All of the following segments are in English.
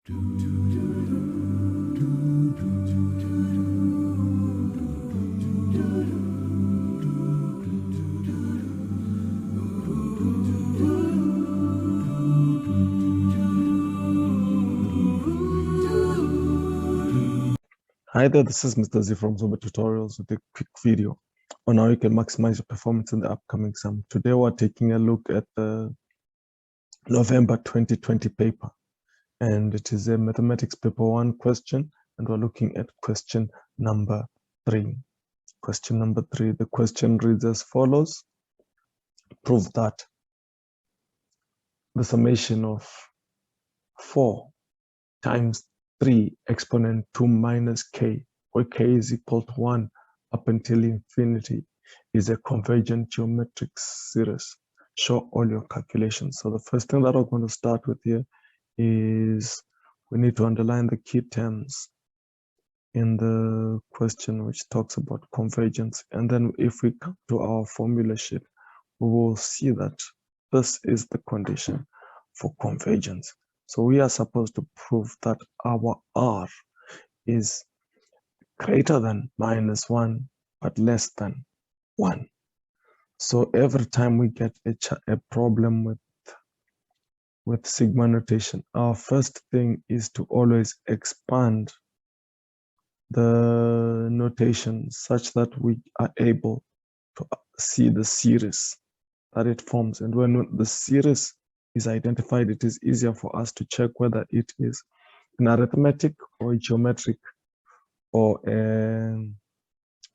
Hi there, this is Mr. Z from Zombe Tutorials with a quick video on how you can maximize your performance in the upcoming exam. Today we're taking a look at the November 2020 paper, and it is a mathematics paper 1 question, and we're looking at question number 3. Question number 3, the question reads as follows. Prove that the summation of 4 times 3 exponent 2 minus k, where k is equal to 1 up until infinity, is a convergent geometric series. Show all your calculations. So the first thing that we're going to start with here is we need to underline the key terms in the question which talks about convergence. And then if we come to our formula sheet, we will see that this is the condition for convergence. So we are supposed to prove that our R is greater than -1 but less than 1. So every time we get a problem with sigma notation, our first thing is to always expand the notation such that we are able to see the series that it forms. And when the series is identified, it is easier for us to check whether it is an arithmetic or a geometric or a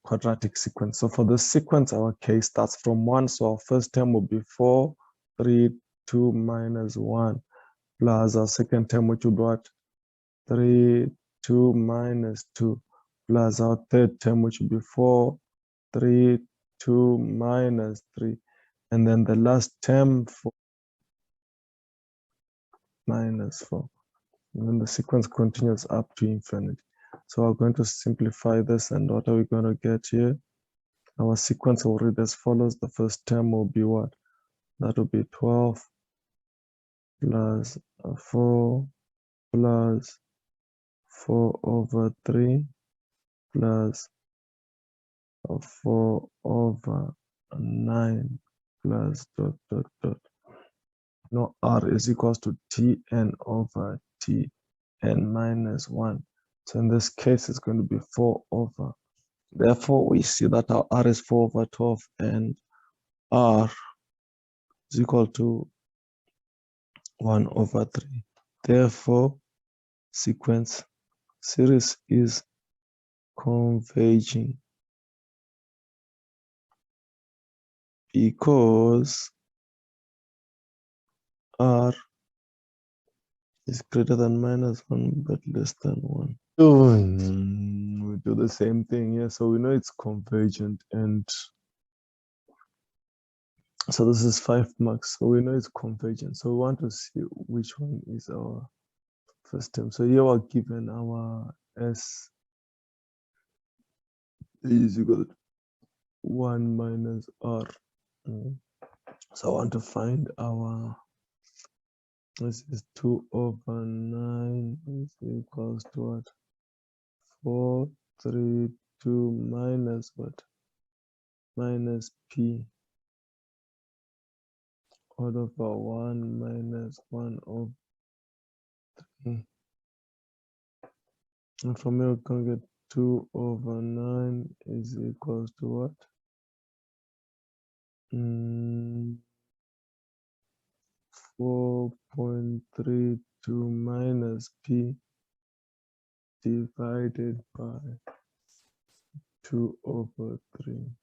quadratic sequence. So for the sequence, our k starts from 1. So our first term will be 4, 3, 2 minus 1, plus our second term, which would be what? 3, 2 minus 2, plus our third term, which would be 4, 3, 2 minus 3. And then the last term, 4 minus 4. And then the sequence continues up to infinity. So we're going to simplify this, and what are we going to get here? Our sequence will read as follows. The first term will be what? That will be 12 plus 4 plus 4 over 3 plus 4 over 9 plus dot dot dot. Now R is equals to Tn over Tn minus 1. So in this case, it's going to be 4 over. Therefore, we see that our R is 4 over 12 and R is equal to 1 over 3. Therefore, series is converging because R is greater than -1 but less than 1. We do the same thing here. So we know it's convergent, and so this is 5 marks. So we know it's convergent. So we want to see which one is our first term. So here we're given our S is equal to 1 minus R. So I want to find our, this is 2 over 9 is equals to what? 4, 3, 2 minus what? Minus P all over 1 minus 1 over 3. And from here we can get 2 over 9 is equals to what? 4.32 minus P divided by 2 over 3.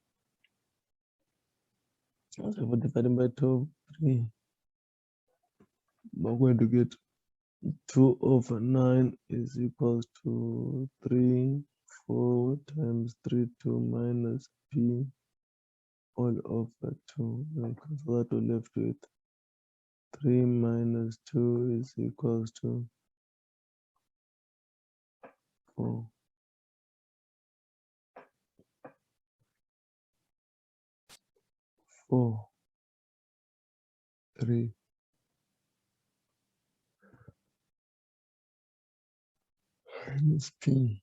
So if we divide by 2 over 3, we're going to get 2 over 9 is equals to 3, 4 times 3, 2 minus P all over 2. So that we're left with 3 minus 2 is equals to 4. 4, 3, It's P.